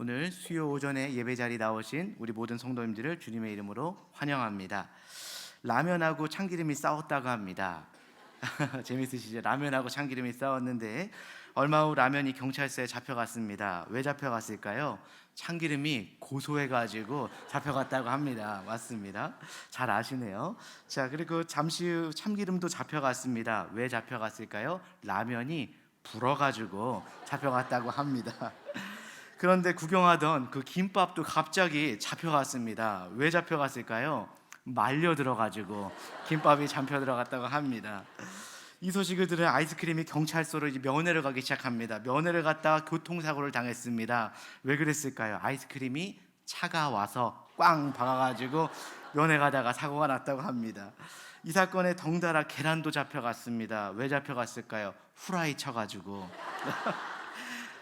오늘 수요 오전에 예배 자리 나오신 우리 모든 성도님들을 주님의 이름으로 환영합니다. 라면하고 참기름이 싸웠다고 합니다. 재밌으시죠? 라면하고 참기름이 싸웠는데 얼마 후 라면이 경찰서에 잡혀갔습니다. 왜 잡혀갔을까요? 참기름이 고소해가지고 잡혀갔다고 합니다. 맞습니다. 잘 아시네요. 자, 그리고 잠시 후 참기름도 잡혀갔습니다. 왜 잡혀갔을까요? 라면이 불어가지고 잡혀갔다고 합니다. 그런데 구경하던 그 김밥도 갑자기 잡혀갔습니다. 왜 잡혀갔을까요? 말려 들어가지고 김밥이 잡혀 들어갔다고 합니다. 이 소식을 들은 아이스크림이 경찰서로 이제 면회를 가기 시작합니다. 면회를 갔다가 교통사고를 당했습니다. 왜 그랬을까요? 아이스크림이 차가 와서 꽝 박아가지고 면회 가다가 사고가 났다고 합니다. 이 사건에 덩달아 계란도 잡혀갔습니다. 왜 잡혀갔을까요? 후라이 쳐가지고.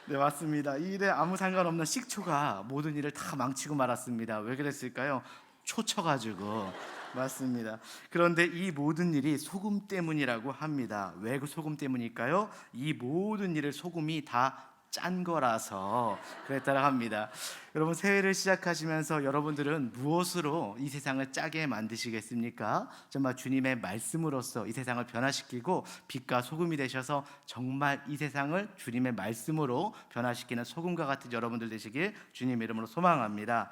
네, 맞습니다. 이 일에 아무 상관없는 식초가 모든 일을 다 망치고 말았습니다. 왜 그랬을까요? 초쳐가지고. 맞습니다. 그런데 이 모든 일이 소금 때문이라고 합니다. 왜 그 소금 때문일까요? 이 모든 일을 소금이 다 짠 거라서 그랬다고 합니다. 여러분, 새해를 시작하시면서 여러분들은 무엇으로 이 세상을 짜게 만드시겠습니까? 정말 주님의 말씀으로써 이 세상을 변화시키고 빛과 소금이 되셔서 정말 이 세상을 주님의 말씀으로 변화시키는 소금과 같은 여러분들 되시길 주님의 이름으로 소망합니다.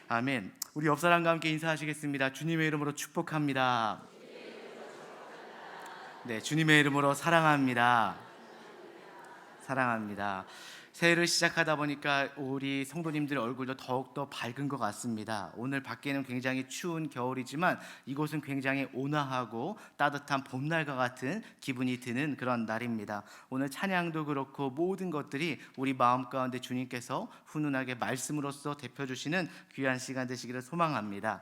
아멘. 우리 옆 사람과 함께 인사하시겠습니다. 주님의 이름으로 축복합니다. 네, 주님의 이름으로 사랑합니다. 사랑합니다. 새해를 시작하다 보니까 우리 성도님들 얼굴도 더욱더 밝은 것 같습니다. 오늘 밖에는 굉장히 추운 겨울이지만 이곳은 굉장히 온화하고 따뜻한 봄날과 같은 기분이 드는 그런 날입니다. 오늘 찬양도 그렇고 모든 것들이 우리 마음 가운데 주님께서 훈훈하게 말씀으로써 대표주시는 귀한 시간 되시기를 소망합니다.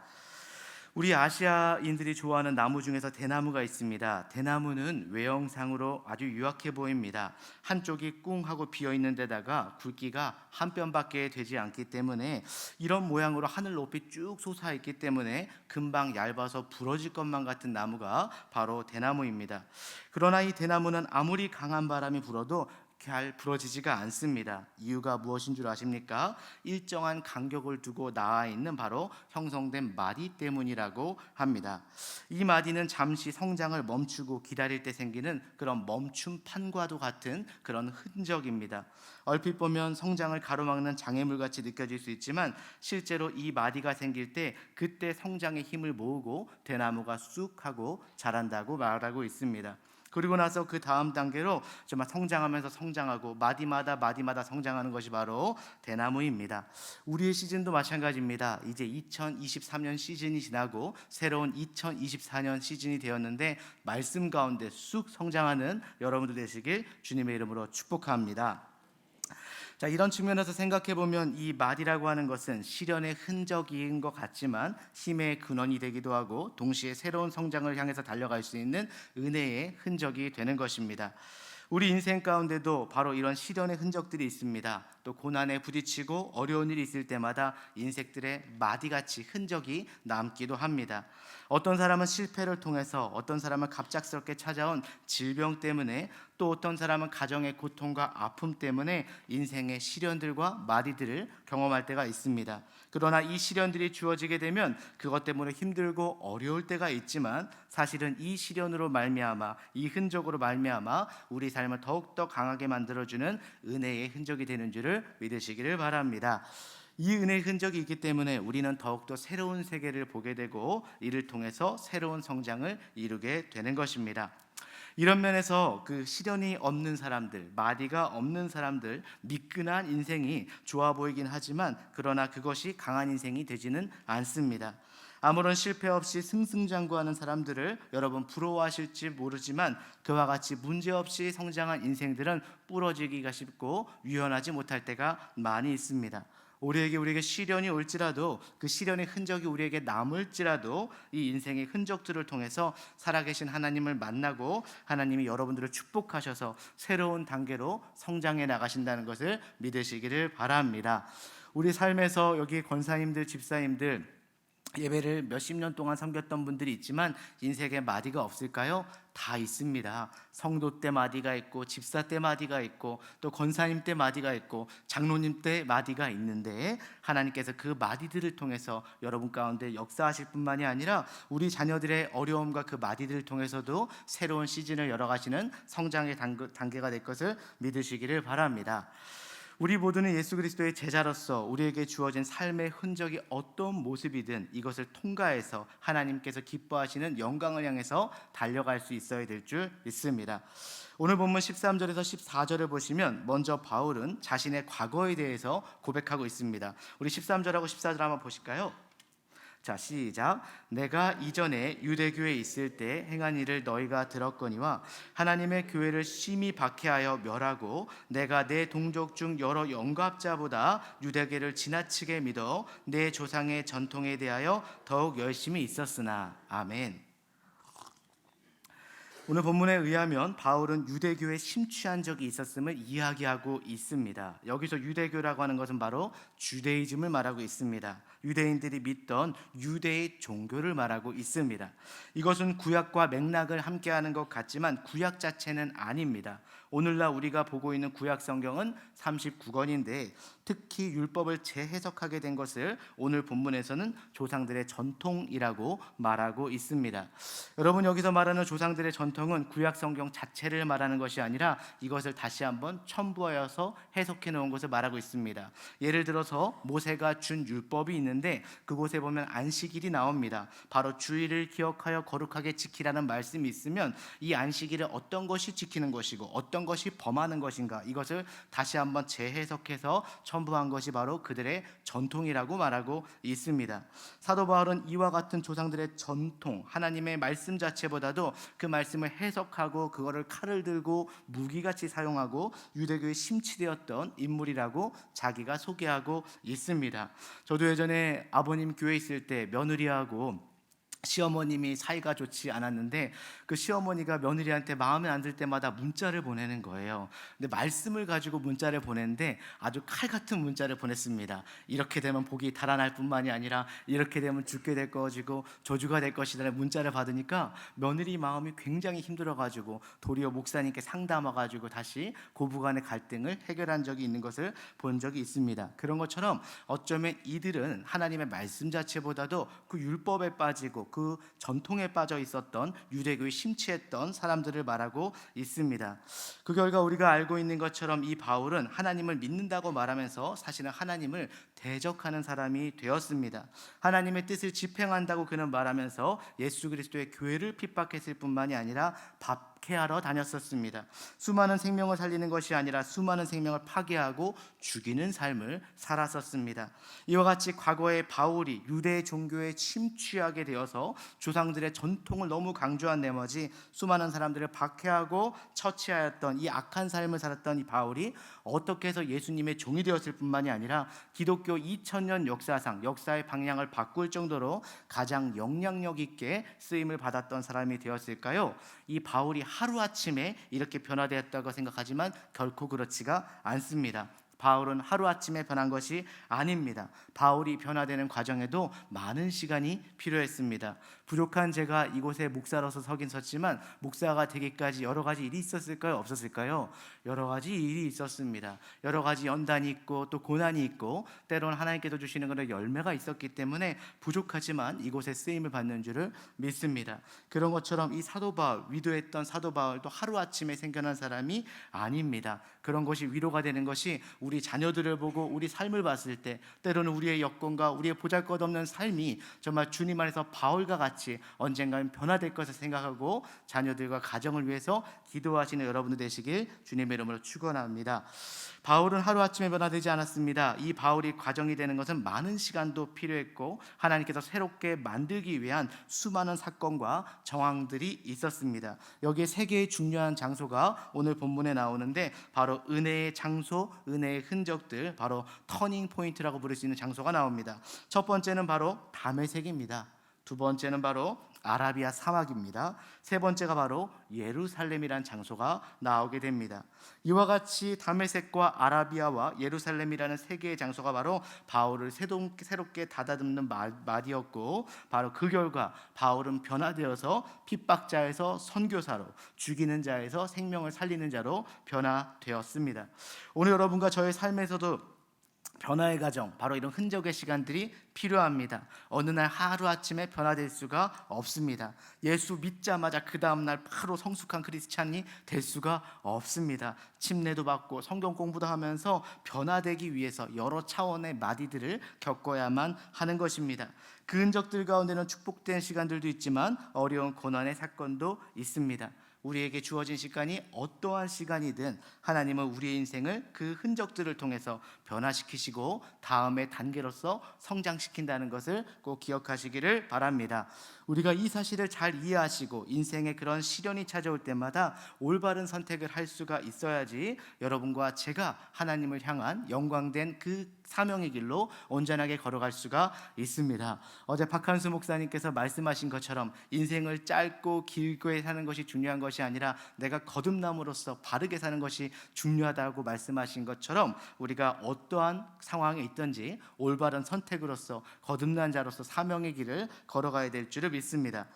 우리 아시아인들이 좋아하는 나무 중에서 대나무가 있습니다. 대나무는 외형상으로 아주 유약해 보입니다. 한쪽이 꿍 하고 비어있는 데다가 굵기가 한 뼘밖에 되지 않기 때문에 이런 모양으로 하늘 높이 쭉 솟아있기 때문에 금방 얇아서 부러질 것만 같은 나무가 바로 대나무입니다. 그러나 이 대나무는 아무리 강한 바람이 불어도 잘 부러지지가 않습니다. 이유가 무엇인 줄 아십니까? 일정한 간격을 두고 나와 있는 바로 형성된 마디 때문이라고 합니다. 이 마디는 잠시 성장을 멈추고 기다릴 때 생기는 그런 멈춤판과도 같은 그런 흔적입니다. 얼핏 보면 성장을 가로막는 장애물같이 느껴질 수 있지만 실제로 이 마디가 생길 때 그때 성장의 힘을 모으고 대나무가 쑥 하고 자란다고 말하고 있습니다. 그리고 나서 그 다음 단계로 정말 성장하면서 성장하고 마디마다 성장하는 것이 바로 대나무입니다. 우리의 시즌도 마찬가지입니다. 이제 2023년 시즌이 지나고 새로운 2024년 시즌이 되었는데 말씀 가운데 쑥 성장하는 여러분들 되시길 주님의 이름으로 축복합니다. 자, 이런 측면에서 생각해 보면 이 말이라고 하는 것은 시련의 흔적인 것 같지만 힘의 근원이 되기도 하고 동시에 새로운 성장을 향해서 달려갈 수 있는 은혜의 흔적이 되는 것입니다. 우리 인생 가운데도 바로 이런 시련의 흔적들이 있습니다. 또 고난에 부딪히고 어려운 일이 있을 때마다 인생들의 마디같이 흔적이 남기도 합니다. 어떤 사람은 실패를 통해서, 어떤 사람은 갑작스럽게 찾아온 질병 때문에, 또 어떤 사람은 가정의 고통과 아픔 때문에 인생의 시련들과 마디들을 경험할 때가 있습니다. 그러나 이 시련들이 주어지게 되면 그것 때문에 힘들고 어려울 때가 있지만 사실은 이 시련으로 말미암아, 이 흔적으로 말미암아 우리 삶을 더욱더 강하게 만들어주는 은혜의 흔적이 되는 줄을 믿으시기를 바랍니다. 이 은혜의 흔적이 있기 때문에 우리는 더욱더 새로운 세계를 보게 되고 이를 통해서 새로운 성장을 이루게 되는 것입니다. 이런 면에서 그 시련이 없는 사람들, 마디가 없는 사람들, 미끈한 인생이 좋아 보이긴 하지만 그러나 그것이 강한 인생이 되지는 않습니다. 아무런 실패 없이 승승장구하는 사람들을 여러분 부러워하실지 모르지만 그와 같이 문제없이 성장한 인생들은 부러지기가 쉽고 유연하지 못할 때가 많이 있습니다. 우리에게 시련이 올지라도 그 시련의 흔적이 우리에게 남을지라도 이 인생의 흔적들을 통해서 살아계신 하나님을 만나고 하나님이 여러분들을 축복하셔서 새로운 단계로 성장해 나가신다는 것을 믿으시기를 바랍니다. 우리 삶에서 여기 권사님들, 집사님들 예배를 몇십 년 동안 섬겼던 분들이 있지만 인생에 마디가 없을까요? 다 있습니다. 성도 때 마디가 있고, 집사 때 마디가 있고, 또 권사님 때 마디가 있고, 장로님 때 마디가 있는데, 하나님께서 그 마디들을 통해서 여러분 가운데 역사하실 뿐만이 아니라 우리 자녀들의 어려움과 그 마디들을 통해서도 새로운 시즌을 열어가시는 성장의 단계가 될 것을 믿으시기를 바랍니다. 우리 모두는 예수 그리스도의 제자로서 우리에게 주어진 삶의 흔적이 어떤 모습이든 이것을 통과해서 하나님께서 기뻐하시는 영광을 향해서 달려갈 수 있어야 될 줄 믿습니다. 오늘 본문 13절에서 14절을 보시면 먼저 바울은 자신의 과거에 대해서 고백하고 있습니다. 우리 13절하고 14절 한번 보실까요? 자, 시작. 내가 이전에 유대교에 있을 때 행한 일을 너희가 들었거니와 하나님의 교회를 심히 박해하여 멸하고 내가 내 동족 중 여러 영갑자보다 유대교를 지나치게 믿어 내 조상의 전통에 대하여 더욱 열심히 있었으나. 아멘. 오늘 본문에 의하면 바울은 유대교에 심취한 적이 있었음을 이야기하고 있습니다. 여기서 유대교라고 하는 것은 바로 주데이즘을 말하고 있습니다. 유대인들이 믿던 유대의 종교를 말하고 있습니다. 이것은 구약과 맥락을 함께하는 것 같지만 구약 자체는 아닙니다. 오늘날 우리가 보고 있는 구약 성경은 39권인데 특히 율법을 재해석하게 된 것을 오늘 본문에서는 조상들의 전통이라고 말하고 있습니다. 여러분, 여기서 말하는 조상들의 전통은 구약 성경 자체를 말하는 것이 아니라 이것을 다시 한번 첨부하여서 해석해 놓은 것을 말하고 있습니다. 예를 들어서 모세가 준 율법이 있는데 그곳에 보면 안식일이 나옵니다. 바로 주일을 기억하여 거룩하게 지키라는 말씀이 있으면 이 안식일을 어떤 것이 지키는 것이고 어떤 것이 범하는 것인가, 이것을 다시 한번 재해석해서 첨부한 것이 바로 그들의 전통이라고 말하고 있습니다. 사도 바울은 이와 같은 조상들의 전통, 하나님의 말씀 자체보다도 그 말씀을 해석하고 그거를 칼을 들고 무기같이 사용하고 유대교에 심취되었던 인물이라고 자기가 소개하고 있습니다. 저도 예전에 아버님 교회 있을 때 며느리하고 시어머님이 사이가 좋지 않았는데 그 시어머니가 며느리한테 마음에 안 들 때마다 문자를 보내는 거예요. 근데 말씀을 가지고 문자를 보냈는데 아주 칼 같은 문자를 보냈습니다. 이렇게 되면 복이 달아날 뿐만이 아니라 이렇게 되면 죽게 될 것이고 저주가 될 것이라는 문자를 받으니까 며느리 마음이 굉장히 힘들어가지고 도리어 목사님께 상담해가지고 다시 고부간의 갈등을 해결한 적이 있는 것을 본 적이 있습니다. 그런 것처럼 어쩌면 이들은 하나님의 말씀 자체보다도 그 율법에 빠지고 그 전통에 빠져 있었던 유대교에 심취했던 사람들을 말하고 있습니다. 그 결과 우리가 알고 있는 것처럼 이 바울은 하나님을 믿는다고 말하면서 사실은 하나님을 대적하는 사람이 되었습니다. 하나님의 뜻을 집행한다고 그는 말하면서 예수 그리스도의 교회를 핍박했을 뿐만이 아니라 박해하러 다녔었습니다. 수많은 생명을 살리는 것이 아니라 수많은 생명을 파괴하고 죽이는 삶을 살았었습니다. 이와 같이 과거에 바울이 유대 종교에 침취하게 되어서 조상들의 전통을 너무 강조한 나머지 수많은 사람들을 박해하고 처치하였던 이 악한 삶을 살았던 이 바울이 어떻게 해서 예수님의 종이 되었을 뿐만이 아니라 기독교 2000년 역사상 역사의 방향을 바꿀 정도로 가장 영향력 있게 쓰임을 받았던 사람이 되었을까요? 이 바울이 하루아침에 이렇게 변화되었다고 생각하지만 결코 그렇지가 않습니다. 바울은 하루아침에 변한 것이 아닙니다. 바울이 변화되는 과정에도 많은 시간이 필요했습니다. 부족한 제가 이곳에 목사로서 서긴 섰지만 목사가 되기까지 여러 가지 일이 있었을까요? 없었을까요? 여러 가지 일이 있었습니다. 여러 가지 연단이 있고 또 고난이 있고 때로는 하나님께서 주시는 그런 열매가 있었기 때문에 부족하지만 이곳에 쓰임을 받는 줄을 믿습니다. 그런 것처럼 이 사도 바울, 위도했던 사도 바울도 하루아침에 생겨난 사람이 아닙니다. 그런 것이 위로가 되는 것이 우리 자녀들을 보고 우리 삶을 봤을 때 때로는 우리의 여건과 우리의 보잘것없는 삶이 정말 주님 안에서 바울과 같이 언젠가는 변화될 것을 생각하고 자녀들과 가정을 위해서 기도하시는 여러분들 되시길 주님의 이름으로 축원합니다. 바울은 하루아침에 변화되지 않았습니다. 이 바울이 과정이 되는 것은 많은 시간도 필요했고 하나님께서 새롭게 만들기 위한 수많은 사건과 정황들이 있었습니다. 여기에 세 개의 중요한 장소가 오늘 본문에 나오는데 바로 은혜의 장소, 은혜의 흔적들, 바로 터닝 포인트라고 부를 수 있는 장소가 나옵니다. 첫 번째는 바로 다메섹입니다. 두 번째는 바로 아라비아 사막입니다. 세 번째가 바로 예루살렘이란 장소가 나오게 됩니다. 이와 같이 다메섹과 아라비아와 예루살렘이라는 세 개의 장소가 바로 바울을 새롭게 다다듬는 말이었고, 바로 그 결과 바울은 변화되어서 핍박자에서 선교사로, 죽이는 자에서 생명을 살리는 자로 변화되었습니다. 오늘 여러분과 저의 삶에서도 변화의 과정, 바로 이런 흔적의 시간들이 필요합니다. 어느 날 하루아침에 변화될 수가 없습니다. 예수 믿자마자 그 다음날 바로 성숙한 크리스찬이 될 수가 없습니다. 침례도 받고 성경 공부도 하면서 변화되기 위해서 여러 차원의 마디들을 겪어야만 하는 것입니다. 그 흔적들 가운데는 축복된 시간들도 있지만 어려운 고난의 사건도 있습니다. 우리에게 주어진 시간이 어떠한 시간이든 하나님은 우리의 인생을 그 흔적들을 통해서 변화시키시고 다음의 단계로서 성장시킨다는 것을 꼭 기억하시기를 바랍니다. 우리가 이 사실을 잘 이해하시고 인생에 그런 시련이 찾아올 때마다 올바른 선택을 할 수가 있어야지 여러분과 제가 하나님을 향한 영광된 그 사명의 길로 온전하게 걸어갈 수가 있습니다. 어제 박한수 목사님께서 말씀하신 것처럼 인생을 짧고 길게 사는 것이 중요한 것이 아니라 내가 거듭남으로써 바르게 사는 것이 중요하다고 말씀하신 것처럼 우리가 어떠한 상황에 있든지 올바른 선택으로서 거듭난 자로서 사명의 길을 걸어가야 될 줄을 믿습니다.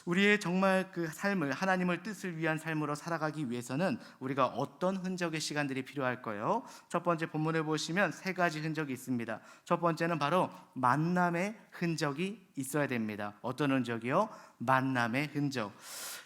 우리의 정말 그 삶을 하나님을 뜻을 위한 삶으로 살아가기 위해서는 우리가 어떤 흔적의 시간들이 필요할까요? 첫 번째 본문을 보시면 세 가지 흔적이 있습니다. 첫 번째는 바로 만남의 흔적이 있어야 됩니다. 어떤 흔적이요? 만남의 흔적.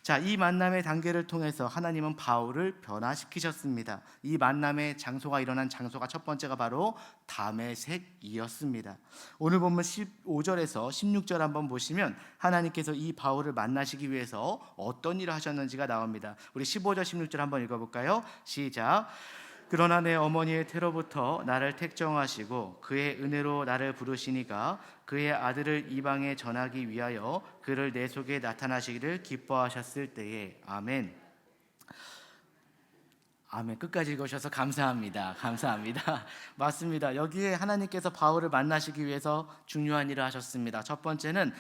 자, 이 만남의 단계를 통해서 하나님은 바울을 변화시키셨습니다. 이 만남의 장소가 일어난 장소가 첫 번째가 바로 다메섹이었습니다. 오늘 본문 15절에서 16절 한번 보시면 하나님께서 이 바울을 만나시기 위해서 어떤 일을 하셨는지가 나옵니다. 우리 15절 16절 한번 읽어볼까요? 시작. 그러나 내 어머니의 태로부터 나를 택정하시고 그의 은혜로 나를 부르시니가 그의 아들을 이방에 전하기 위하여 그를 내 속에 나타나시기를 기뻐하셨을 때에. 아멘. 아멘. 끝까지 읽으셔서 감사합니다. 감사합니다. 맞습니다. 여기에 하나님께서 바울을 만나시기 위해서 중요한 일을 하셨습니다. 첫 번째는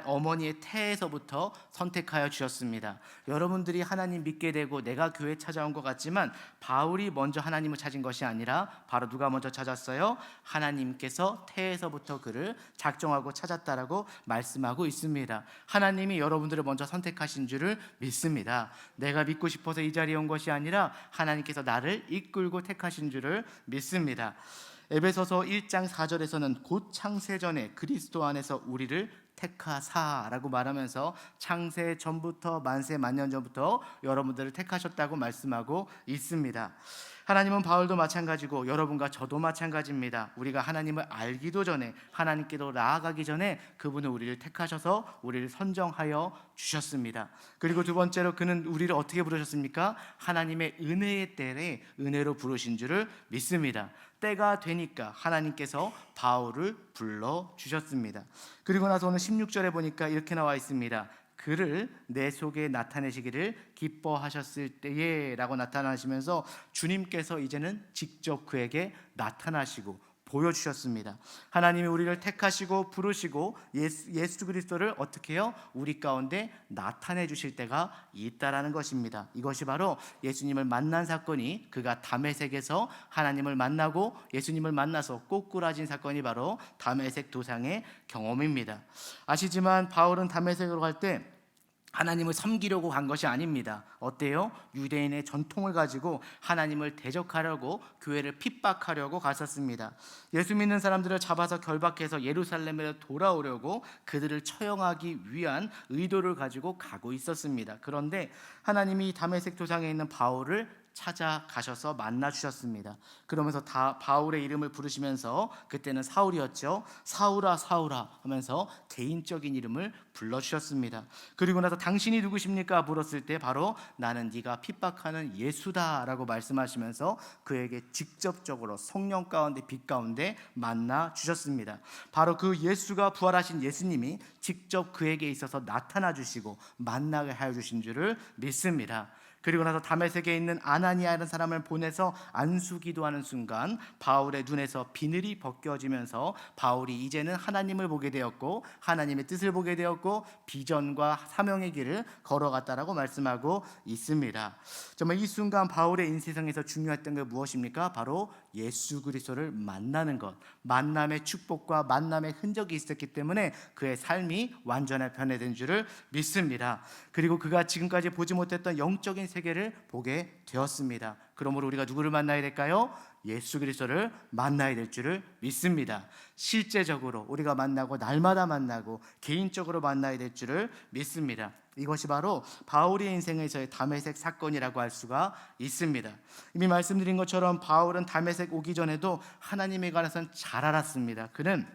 어머니의 태에서부터 선택하여 주셨습니다. 여러분들이 하나님 믿게 되고 내가 교회 찾아온 것 같지만 바울이 먼저 하나님을 찾은 것이 아니라 바로 누가 먼저 찾았어요? 하나님께서 태에서부터 그를 작정하고 찾았다라고 말씀하고 있습니다. 하나님이 여러분들을 먼저 선택하신 줄을 믿습니다. 내가 믿고 싶어서 이 자리에 온 것이 아니라 하나님께서 나를 이끌고 택하신 줄을 믿습니다. 에베소서 1장 4절에서는 곧 창세 전에 그리스도 안에서 우리를 택하사라고 말하면서 창세 전부터 만세 만년 전부터 여러분들을 택하셨다고 말씀하고 있습니다. 하나님은 바울도 마찬가지고 여러분과 저도 마찬가지입니다. 우리가 하나님을 알기도 전에 하나님께로 나아가기 전에 그분은 우리를 택하셔서 우리를 선정하여 주셨습니다. 그리고 두 번째로 그는 우리를 어떻게 부르셨습니까? 하나님의 은혜의 때에 은혜로 부르신 줄을 믿습니다. 때가 되니까 하나님께서 바울을 불러주셨습니다. 그리고 나서 오늘 16절에 보니까 이렇게 나와 있습니다. 그를 내 속에 나타내시기를 기뻐하셨을 때에 라고 나타나시면서 주님께서 이제는 직접 그에게 나타나시고 보여주셨습니다. 하나님이 우리를 택하시고 부르시고 예수 그리스도를 어떻게 해요? 우리 가운데 나타내 주실 때가 있다라는 것입니다. 이것이 바로 예수님을 만난 사건이 그가 다메섹에서 하나님을 만나고 예수님을 만나서 꼬꾸라진 사건이 바로 다메섹 도상의 경험입니다. 아시지만 바울은 다메섹으로 갈 때 하나님을 섬기려고 간 것이 아닙니다. 어때요? 유대인의 전통을 가지고 하나님을 대적하려고 교회를 핍박하려고 갔었습니다. 예수 믿는 사람들을 잡아서 결박해서 예루살렘에 돌아오려고 그들을 처형하기 위한 의도를 가지고 가고 있었습니다. 그런데 하나님이 다메섹 도상에 있는 바울을 찾아가셔서 만나 주셨습니다. 그러면서 바울의 이름을 부르시면서 그때는 사울이었죠. 사울아 사울아 하면서 개인적인 이름을 불러주셨습니다. 그리고 나서 당신이 누구십니까? 물었을 때 바로 나는 네가 핍박하는 예수다라고 말씀하시면서 그에게 직접적으로 성령 가운데 빛 가운데 만나 주셨습니다. 바로 그 예수가 부활하신 예수님이 직접 그에게 있어서 나타나 주시고 만나게 하여 주신 줄을 믿습니다. 그리고 나서 다메섹에 있는 아나니아라는 사람을 보내서 안수 기도하는 순간 바울의 눈에서 비늘이 벗겨지면서 바울이 이제는 하나님을 보게 되었고 하나님의 뜻을 보게 되었고 비전과 사명의 길을 걸어갔다라고 말씀하고 있습니다. 정말 이 순간 바울의 인생에서 중요했던 게 무엇입니까? 바로 예수 그리스도를 만나는 것, 만남의 축복과 만남의 흔적이 있었기 때문에 그의 삶이 완전히 변화된 줄을 믿습니다. 그리고 그가 지금까지 보지 못했던 영적인 세계를 보게 되었습니다. 그러므로 우리가 누구를 만나야 될까요? 예수 그리스도를 만나야 될 줄을 믿습니다. 실제적으로 우리가 만나고 날마다 만나고 개인적으로 만나야 될 줄을 믿습니다. 이것이 바로 바울의 인생에서의 다메섹 사건이라고 할 수가 있습니다. 이미 말씀드린 것처럼 바울은 다메섹 오기 전에도 하나님에 관해서는 잘 알았습니다. 그는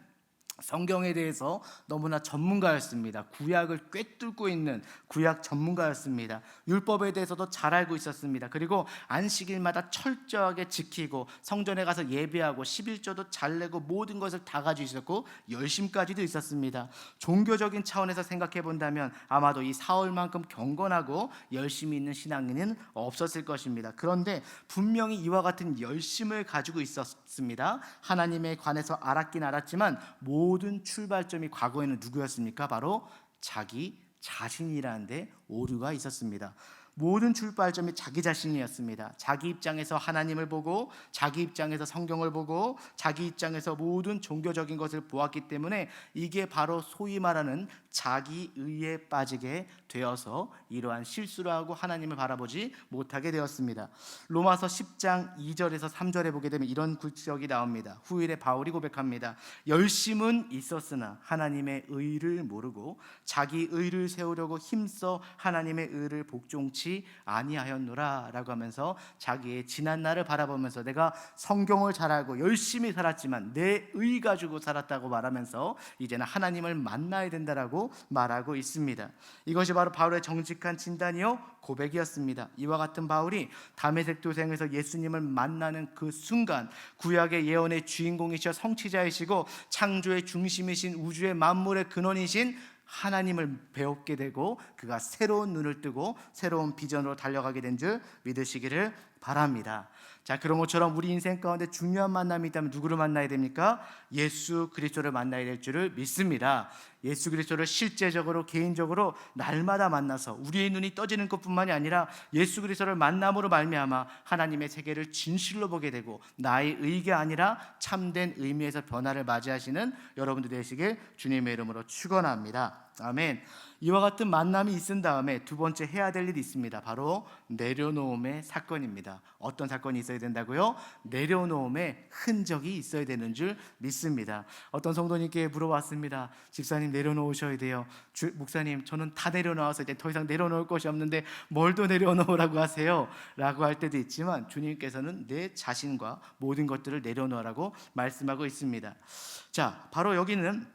성경에 대해서 너무나 전문가였습니다. 구약을 꿰뚫고 있는 구약 전문가였습니다. 율법에 대해서도 잘 알고 있었습니다. 그리고 안식일마다 철저하게 지키고 성전에 가서 예배하고 11조도 잘 내고 모든 것을 다 가지고 있었고 열심까지도 있었습니다. 종교적인 차원에서 생각해 본다면 아마도 이 사울만큼 경건하고 열심히 있는 신앙인은 없었을 것입니다. 그런데 분명히 이와 같은 열심을 가지고 있었습니다. 하나님에 관해서 알았긴 알았지만 모든 출발점이 과거에는 누구였습니까? 바로 자기 자신이라는 데 오류가 있었습니다. 모든 출발점이 자기 자신이었습니다. 자기 입장에서 하나님을 보고 자기 입장에서 성경을 보고 자기 입장에서 모든 종교적인 것을 보았기 때문에 이게 바로 소위 말하는 자기의에 빠지게 되어서 이러한 실수를 하고 하나님을 바라보지 못하게 되었습니다. 로마서 10장 2절에서 3절에 보게 되면 이런 구절이 나옵니다. 후일에 바울이 고백합니다. 열심은 있었으나 하나님의 의를 모르고 자기 의를 세우려고 힘써 하나님의 의를 복종치 아니하였노라 라고 하면서 자기의 지난 날을 바라보면서 내가 성경을 잘 알고 열심히 살았지만 내 의 가지고 살았다고 말하면서 이제는 하나님을 만나야 된다라고 말하고 있습니다. 이것이 바로 바울의 정직한 진단이요 고백이었습니다. 이와 같은 바울이 다메섹 도상에서 예수님을 만나는 그 순간 구약의 예언의 주인공이시여 성취자이시고 창조의 중심이신 우주의 만물의 근원이신 하나님을 배웠게 되고 그가 새로운 눈을 뜨고 새로운 비전으로 달려가게 된 줄 믿으시기를 바랍니다. 자, 그런 것처럼 우리 인생 가운데 중요한 만남이 있다면 누구를 만나야 됩니까? 예수 그리스도를 만나야 될 줄을 믿습니다. 예수 그리스도를 실제적으로 개인적으로 날마다 만나서 우리의 눈이 떠지는 것뿐만이 아니라 예수 그리스도를 만남으로 말미암아 하나님의 세계를 진실로 보게 되고 나의 의가 아니라 참된 의미에서 변화를 맞이하시는 여러분들 되시길 주님의 이름으로 축원합니다. 아멘. 이와 같은 만남이 있은 다음에 두 번째 해야 될 일이 있습니다. 바로 내려놓음의 사건입니다. 어떤 사건이 있어야 된다고요? 내려놓음의 흔적이 있어야 되는 줄 믿습니다. 어떤 성도님께 물어봤습니다. 집사님 내려놓으셔야 돼요. 목사님 저는 다 내려놓아서 이제 더 이상 내려놓을 것이 없는데 뭘 더 내려놓으라고 하세요? 라고 할 때도 있지만 주님께서는 내 자신과 모든 것들을 내려놓으라고 말씀하고 있습니다. 자, 바로 여기는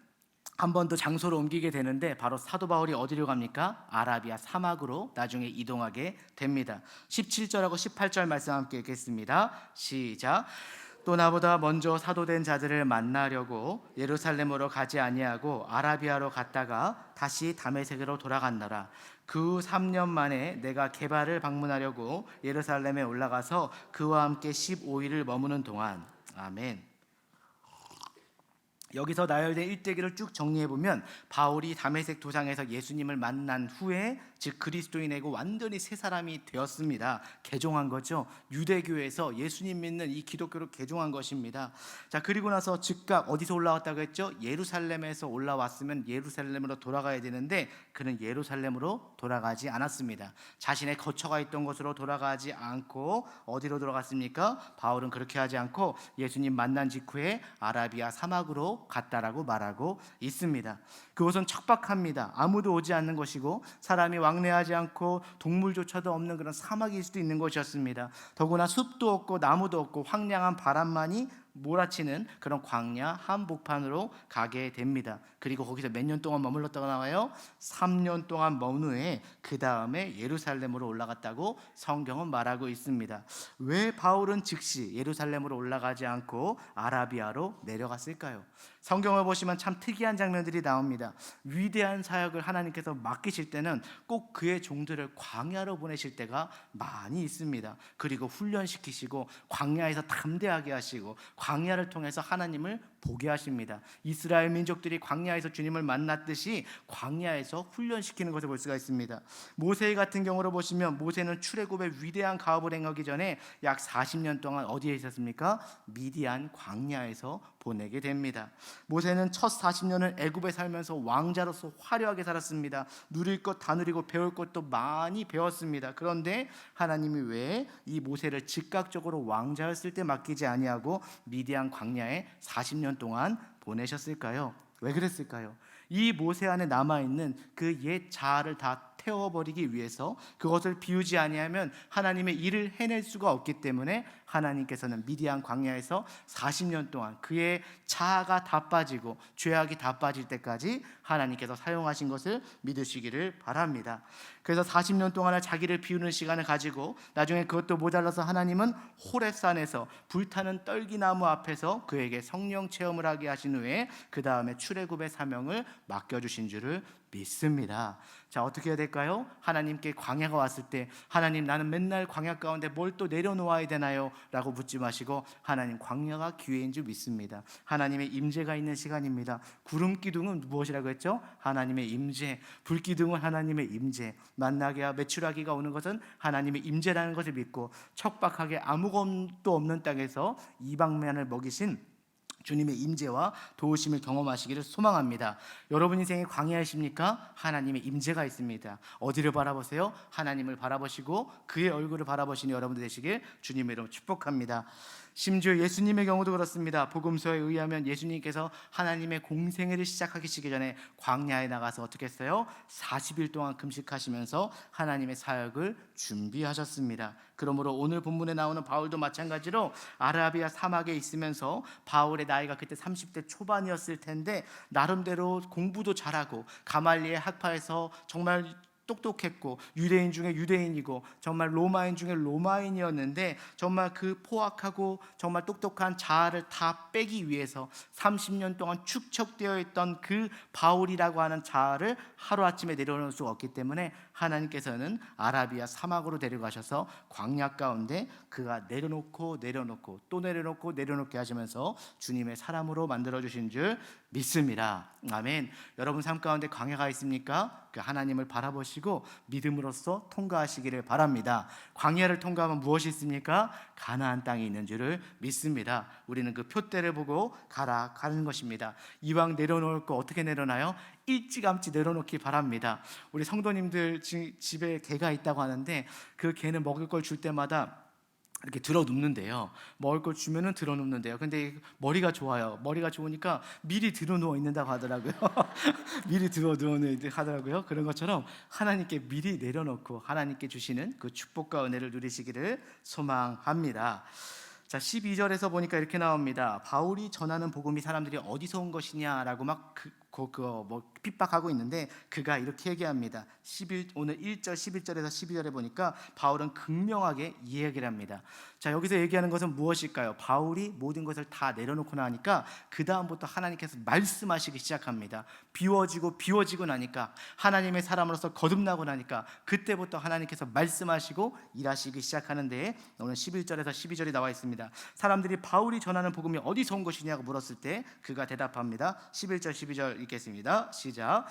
한 번 더 장소를 옮기게 되는데 바로 사도 바울이 어디로 갑니까? 아라비아 사막으로 나중에 이동하게 됩니다. 17절하고 18절 말씀 함께 읽겠습니다. 시작. 또 나보다 먼저 사도된 자들을 만나려고 예루살렘으로 가지 아니하고 아라비아로 갔다가 다시 다메섹으로 돌아갔노라. 그 3년 만에 내가 게바를 방문하려고 예루살렘에 올라가서 그와 함께 15일을 머무는 동안 아멘. 여기서 나열된 일대기를 쭉 정리해보면 바울이 다메섹 도상에서 예수님을 만난 후에 즉 그리스도인이고 완전히 새 사람이 되었습니다. 개종한 거죠. 유대교에서 예수님 믿는 이 기독교로 개종한 것입니다. 자, 그리고 나서 즉각 어디서 올라왔다고 했죠? 예루살렘에서 올라왔으면 예루살렘으로 돌아가야 되는데 그는 예루살렘으로 돌아가지 않았습니다. 자신의 거처가 있던 곳으로 돌아가지 않고 어디로 돌아갔습니까? 바울은 그렇게 하지 않고 예수님 만난 직후에 아라비아 사막으로 갔다라고 말하고 있습니다. 그곳은 척박합니다. 아무도 오지 않는 것이고 사람이 왕래하지 않고 동물조차도 없는 그런 사막일 수도 있는 곳이었습니다. 더구나 숲도 없고 나무도 없고 황량한 바람만이 몰아치는 그런 광야 한복판으로 가게 됩니다. 그리고 거기서 몇 년 동안 머물렀다고 나와요? 3년 동안 머문 후에 그 다음에 예루살렘으로 올라갔다고 성경은 말하고 있습니다. 왜 바울은 즉시 예루살렘으로 올라가지 않고 아라비아로 내려갔을까요? 성경을 보시면 참 특이한 장면들이 나옵니다. 위대한 사역을 하나님께서 맡기실 때는 꼭 그의 종들을 광야로 보내실 때가 많이 있습니다. 그리고 훈련시키시고 광야에서 담대하게 하시고 광야를 통해서 하나님을 보게 하십니다. 이스라엘 민족들이 광야에서 주님을 만났듯이 광야에서 훈련시키는 것을 볼 수가 있습니다. 모세 같은 경우로 보시면 모세는 출애굽의 위대한 가업을 행하기 전에 약 40년 동안 어디에 있었습니까? 미디안 광야에서 보내게 됩니다. 모세는 첫 40년을 애굽에 살면서 왕자로서 화려하게 살았습니다. 누릴 것 다 누리고 배울 것도 많이 배웠습니다. 그런데 하나님이 왜 이 모세를 즉각적으로 왕자였을 때 맡기지 아니하고 미디안 광야에 40년 동안 보내셨을까요? 왜 그랬을까요? 이 모세 안에 남아있는 그 옛 자아를 다 태워버리기 위해서, 그것을 비우지 아니하면 하나님의 일을 해낼 수가 없기 때문에 하나님께서는 미디안 광야에서 40년 동안 그의 자아가 다 빠지고 죄악이 다 빠질 때까지 하나님께서 사용하신 것을 믿으시기를 바랍니다. 그래서 40년 동안을 자기를 비우는 시간을 가지고 나중에 그것도 모자라서 하나님은 호렙산에서 불타는 떨기나무 앞에서 그에게 성령 체험을 하게 하신 후에 그 다음에 출애굽의 사명을 맡겨주신 줄을 믿습니다. 자, 어떻게 해야 될까요? 하나님께 광야가 왔을 때 하나님, 나는 맨날 광야 가운데 뭘 또 내려놓아야 되나요? 라고 묻지 마시고 하나님, 광야가 기회인 줄 믿습니다. 하나님의 임재가 있는 시간입니다. 구름 기둥은 무엇이라고 했죠? 하나님의 임재. 불 기둥은 하나님의 임재. 만나기와 메추라기가 오는 것은 하나님의 임재라는 것을 믿고 척박하게 아무것도 없는 땅에서 이방면을 먹이신 주님의 임재와 도우심을 경험하시기를 소망합니다. 여러분 인생에 광야이십니까? 하나님의 임재가 있습니다. 어디를 바라보세요? 하나님을 바라보시고 그의 얼굴을 바라보시는 여러분들 되시길 주님의 이름으로 축복합니다. 심지어 예수님의 경우도 그렇습니다. 복음서에 의하면 예수님께서 하나님의 공생애를 시작하기 전에 광야에 나가서 어떻게 했어요? 40일 동안 금식하시면서 하나님의 사역을 준비하셨습니다. 그러므로 오늘 본문에 나오는 바울도 마찬가지로 아라비아 사막에 있으면서, 바울의 나이가 그때 30대 초반이었을 텐데 나름대로 공부도 잘하고 가말리엘 학파에서 정말 똑똑했고 유대인 중에 유대인이고 정말 로마인 중에 로마인이었는데, 정말 그 포악하고 정말 똑똑한 자아를 다 빼기 위해서 30년 동안 축적되어 있던 그 바울이라고 하는 자아를 하루아침에 내려놓을 수가 없기 때문에 하나님께서는 아라비아 사막으로 데려가셔서 광야 가운데 그가 내려놓고 또 내려놓게 하시면서 주님의 사람으로 만들어주신 줄 믿습니다. 아멘. 여러분 삶 가운데 광야가 있습니까? 그 하나님을 바라보시고 믿음으로써 통과하시기를 바랍니다. 광야를 통과하면 무엇이 있습니까? 가나안 땅이 있는 줄을 믿습니다. 우리는 그 표대를 보고 가는 것입니다. 이왕 내려놓을 거 어떻게 내려놔요? 일찌감치 내려놓기 바랍니다. 우리 성도님들 집에 개가 있다고 하는데 그 개는 먹을 걸 줄 때마다 이렇게 들어 눕는데요. 먹을 걸 주면은 들어 눕는데요. 근데 머리가 좋아요. 머리가 좋으니까 미리 들어 누워 있는다고 하더라고요. 미리 들어 누워 하더라고요. 그런 것처럼 하나님께 미리 내려놓고 하나님께 주시는 그 축복과 은혜를 누리시기를 소망합니다. 자, 12절에서 보니까 이렇게 나옵니다. 바울이 전하는 복음이 사람들이 어디서 온 것이냐라고 막 핍박하고 있는데 그가 이렇게 얘기합니다. 오늘 1절 11절에서 12절에 보니까 바울은 극명하게 이야기를 합니다. 자, 여기서 얘기하는 것은 무엇일까요? 바울이 모든 것을 다 내려놓고 나니까 그 다음부터 하나님께서 말씀하시기 시작합니다. 비워지고 나니까, 하나님의 사람으로서 거듭나고 나니까 그때부터 하나님께서 말씀하시고 일하시기 시작하는데, 오늘 11절에서 12절이 나와 있습니다. 사람들이 바울이 전하는 복음이 어디서 온 것이냐고 물었을 때 그가 대답합니다. 11절 12절 읽겠습니다. 시작.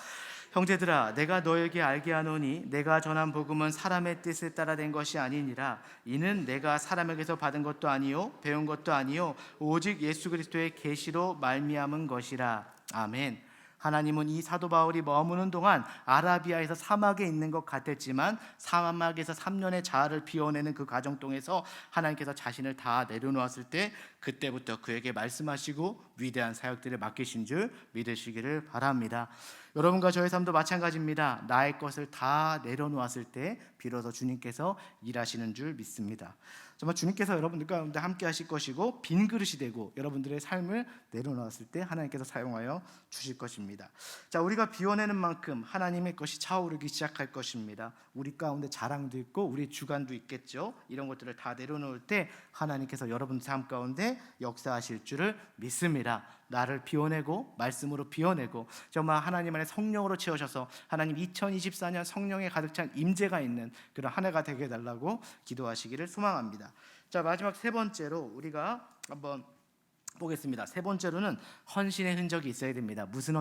형제들아, 내가 너에게 알게 하노니 내가 전한 복음은 사람의 뜻에 따라 된 것이 아니니라. 이는 내가 사람에게서 받은 것도 아니요 배운 것도 아니요 오직 예수 그리스도의 계시로 말미암은 것이라. 아멘. 하나님은 이 사도 바울이 머무는 동안 아라비아에서 사막에 있는 것 같았지만 사막에서 3년의 자아를 비워내는 그 과정 통해서 하나님께서 자신을 다 내려놓았을 때 그때부터 그에게 말씀하시고 위대한 사역들을 맡기신 줄 믿으시기를 바랍니다. 여러분과 저의 삶도 마찬가지입니다. 나의 것을 다 내려놓았을 때 비로소 주님께서 일하시는 줄 믿습니다. 정말 주님께서 여러분들 가운데 함께 하실 것이고, 빈 그릇이 되고 여러분들의 삶을 내려놓았을 때 하나님께서 사용하여 주실 것입니다. 자, 우리가 비워내는 만큼 하나님의 것이 차오르기 시작할 것입니다. 우리 가운데 자랑도 있고 우리 주관도 있겠죠. 이런 것들을 다 내려놓을 때 하나님께서 여러분 삶 가운데 역사하실 줄을 믿습니다. 나를 비워내고 말씀으로 비워내고 정말 하나님 안에 성령으로 채우셔서 하나님 2024년 성령에 가득 찬 임재가 있는 그런 한 해가 되게 해달라고 기도하시기를 소망합니다. 자, 마지막 세 번째로 우리가 한번 보겠습니다. 세 번째로는 헌신의 흔적이 있어야 됩니다. 무슨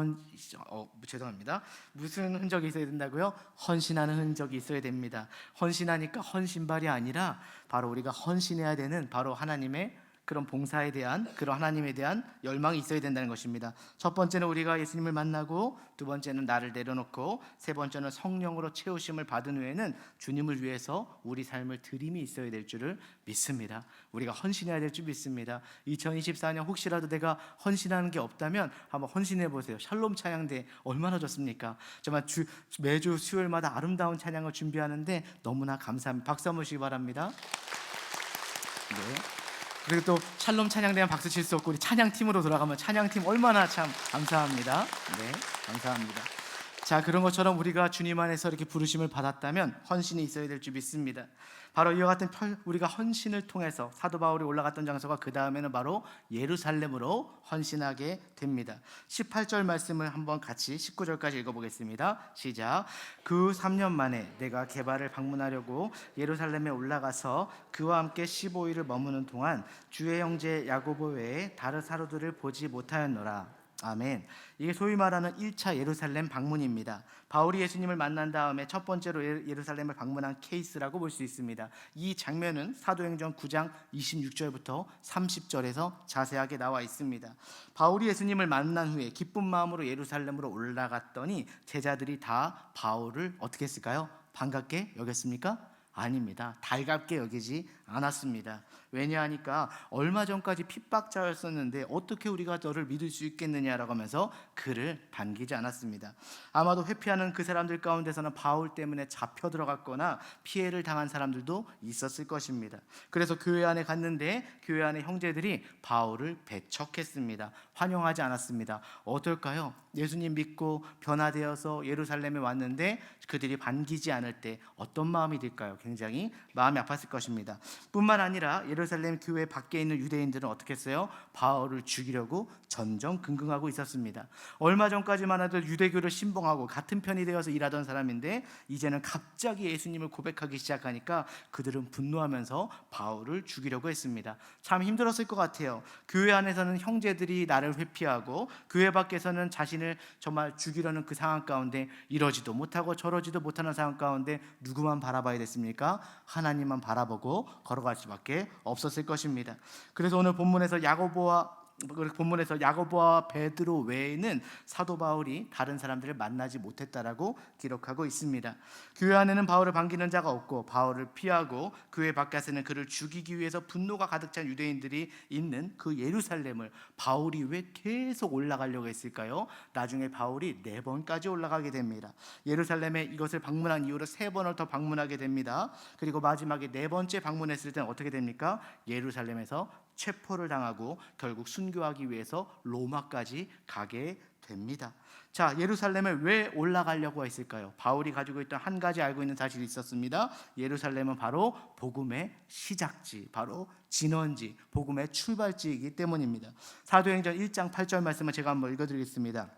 흔적이 있어야 된다고요? 헌신하는 흔적이 있어야 됩니다. 헌신하니까 헌신발이 아니라 바로 우리가 헌신해야 되는 바로 하나님의 그런 봉사에 대한, 그런 하나님에 대한 열망이 있어야 된다는 것입니다. 첫 번째는 우리가 예수님을 만나고, 두 번째는 나를 내려놓고, 세 번째는 성령으로 채우심을 받은 후에는 주님을 위해서 우리 삶을 드림이 있어야 될 줄을 믿습니다. 우리가 헌신해야 될 줄 믿습니다. 2024년 혹시라도 내가 헌신하는 게 없다면 한번 헌신해 보세요. 샬롬 찬양대 얼마나 좋습니까? 정말 매주 수요일마다 아름다운 찬양을 준비하는데 너무나 감사합니다. 박수 한번 주시기 바랍니다. 네. 그리고 또 샬롬 찬양대만 박수 칠 수 없고 우리 찬양팀으로 돌아가면 찬양팀 얼마나 참 감사합니다. 네, 감사합니다. 자, 그런 것처럼 우리가 주님 안에서 이렇게 부르심을 받았다면 헌신이 있어야 될 줄 믿습니다. 바로 이와 같은 우리가 헌신을 통해서 사도 바울이 올라갔던 장소가 그 다음에는 바로 예루살렘으로 헌신하게 됩니다. 18절 말씀을 한번 같이 19절까지 읽어보겠습니다. 시작. 그 3년 만에 내가 게바를 방문하려고 예루살렘에 올라가서 그와 함께 15일을 머무는 동안 주의 형제 야고보 외에 다른 사도들을 보지 못하였노라. 아멘. 이게 소위 말하는 1차 예루살렘 방문입니다. 바울이 예수님을 만난 다음에 첫 번째로 예루살렘을 방문한 케이스라고 볼 수 있습니다. 이 장면은 사도행전 9장 26절부터 30절에서 자세하게 나와 있습니다. 바울이 예수님을 만난 후에 기쁜 마음으로 예루살렘으로 올라갔더니 제자들이 다 바울을 어떻게 했을까요? 반갑게 여겼습니까? 아닙니다. 달갑게 여기지 않았습니다. 왜냐하니까 얼마 전까지 핍박자였었는데 어떻게 우리가 너를 믿을 수 있겠느냐라고 하면서 그를 반기지 않았습니다. 아마도 회피하는 그 사람들 가운데서는 바울 때문에 잡혀 들어갔거나 피해를 당한 사람들도 있었을 것입니다. 그래서 교회 안에 갔는데 교회 안에 형제들이 바울을 배척했습니다. 환영하지 않았습니다. 어떨까요? 예수님 믿고 변화되어서 예루살렘에 왔는데 그들이 반기지 않을 때 어떤 마음이 들까요? 굉장히 마음이 아팠을 것입니다. 뿐만 아니라 예루살렘 교회 밖에 있는 유대인들은 어떻게 했어요? 바울을 죽이려고 전전긍긍하고 있었습니다. 얼마 전까지만 해도 유대교를 신봉하고 같은 편이 되어서 일하던 사람인데 이제는 갑자기 예수님을 고백하기 시작하니까 그들은 분노하면서 바울을 죽이려고 했습니다. 참 힘들었을 것 같아요. 교회 안에서는 형제들이 나를 회피하고 교회 밖에서는 자신을 정말 죽이려는 그 상황 가운데 이러지도 못하고 저러지도 못하는 상황 가운데 누구만 바라봐야 됐습니까? 하나님만 바라보고 걸어갈 수밖에 없었을 것입니다. 그래서 오늘 본문에서 야고보와 베드로 외에는 사도 바울이 다른 사람들을 만나지 못했다라고 기록하고 있습니다. 교회 안에는 바울을 반기는 자가 없고 바울을 피하고 교회 밖에서는 그를 죽이기 위해서 분노가 가득 찬 유대인들이 있는 그 예루살렘을 바울이 왜 계속 올라가려고 했을까요? 나중에 바울이 4번까지 올라가게 됩니다. 예루살렘에 이것을 방문한 이후로 3번을 더 방문하게 됩니다. 그리고 마지막에 4번째 방문했을 때는 어떻게 됩니까? 예루살렘에서 체포를 당하고 결국 순교하기 위해서 로마까지 가게 됩니다. 자, 예루살렘에 왜 올라가려고 했을까요? 바울이 가지고 있던 한 가지 알고 있는 사실이 있었습니다. 예루살렘은 바로 복음의 시작지, 바로 진원지, 복음의 출발지이기 때문입니다. 사도행전 1장 8절 말씀을 제가 한번 읽어드리겠습니다.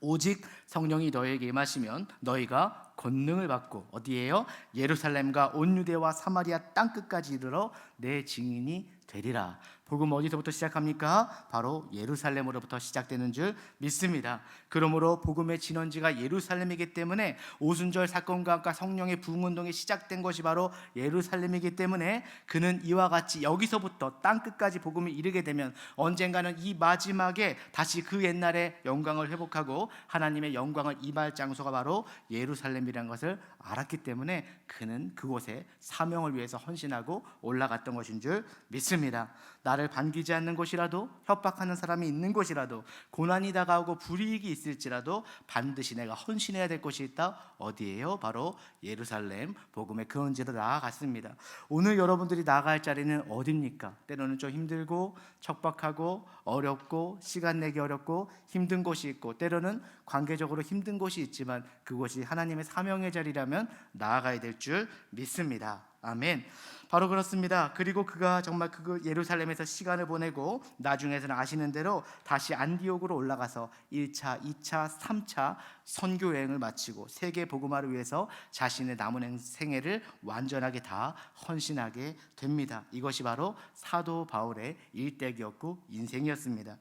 오직 성령이 너희에게 임하시면 너희가 권능을 받고 어디에요? 예루살렘과 온 유대와 사마리아 땅끝까지 이르러 내 증인이 되리라. 복음 어디서부터 시작합니까? 바로 예루살렘으로부터 시작되는 줄 믿습니다. 그러므로 복음의 진원지가 예루살렘이기 때문에 오순절 사건과 함께 성령의 부흥운동이 시작된 것이 바로 예루살렘이기 때문에 그는 이와 같이 여기서부터 땅끝까지 복음이 이르게 되면 언젠가는 이 마지막에 다시 그 옛날의 영광을 회복하고 하나님의 영광을 임할 장소가 바로 예루살렘이 삶이란 것을 알았기 때문에 그는 그곳에 사명을 위해서 헌신하고 올라갔던 것인 줄 믿습니다. 나를 반기지 않는 곳이라도, 협박하는 사람이 있는 곳이라도, 고난이 다가오고 불이익이 있을지라도 반드시 내가 헌신해야 될 곳이 있다. 어디예요? 바로 예루살렘 복음의 근원지로 나아갔습니다. 오늘 여러분들이 나아갈 자리는 어디입니까? 때로는 좀 힘들고 척박하고 어렵고 시간 내기 어렵고 힘든 곳이 있고, 때로는 관계적으로 힘든 곳이 있지만 그곳이 하나님의 사명의 자리라면 나아가야 될 줄 믿습니다. 아멘. 바로 그렇습니다. 그리고 그가 정말 그 예루살렘에서 시간을 보내고 나중에서는 아시는 대로 다시 안디옥으로 올라가서 1차, 2차, 3차 선교 여행을 마치고 세계 복음화를 위해서 자신의 남은 생애를 완전하게 다 헌신하게 됩니다. 이것이 바로 사도 바울의 일대기였고 인생이었습니다.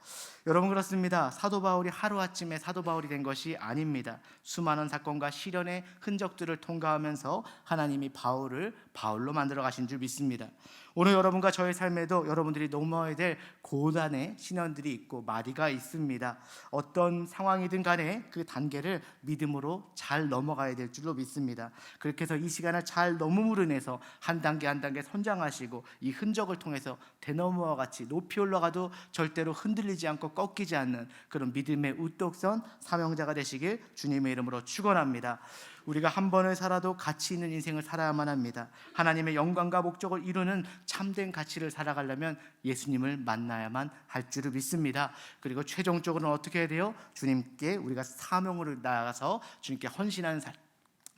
여러분, 그렇습니다. 사도 바울이 하루아침에 사도 바울이 된 것이 아닙니다. 수많은 사건과 시련의 흔적들을 통과하면서 하나님이 바울을 바울로 만들어 가신 줄 믿습니다. 오늘 여러분과 저의 삶에도 여러분들이 넘어야 될 고난의 시련들이 있고 마디가 있습니다. 어떤 상황이든 간에 그 단계를 믿음으로 잘 넘어가야 될 줄로 믿습니다. 그렇게 해서 이 시간을 잘 넘음으로 인해서 한 단계 한 단계 성장하시고 이 흔적을 통해서 대나무와 같이 높이 올라가도 절대로 흔들리지 않고 꺾이지 않는 그런 믿음의 우뚝선 사명자가 되시길 주님의 이름으로 축원합니다. 우리가 한 번을 살아도 가치 있는 인생을 살아야만 합니다. 하나님의 영광과 목적을 이루는 참된 가치를 살아가려면 예수님을 만나야만 할 줄을 믿습니다. 그리고 최종적으로는 어떻게 해야 돼요? 주님께 우리가 사명으로 나아가서 주님께 헌신하는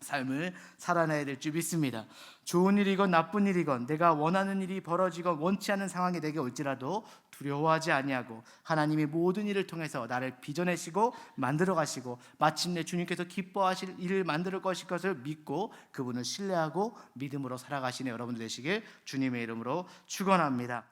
삶을 살아내야 될 줄 믿습니다. 좋은 일이건 나쁜 일이건 내가 원하는 일이 벌어지건 원치 않는 상황이 내게 올지라도 두려워하지 아니하고 하나님이 모든 일을 통해서 나를 빚어내시고 만들어 가시고 마침내 주님께서 기뻐하실 일을 만들 것을 믿고 그분을 신뢰하고 믿음으로 살아가시는 여러분들 되시길 주님의 이름으로 축원합니다.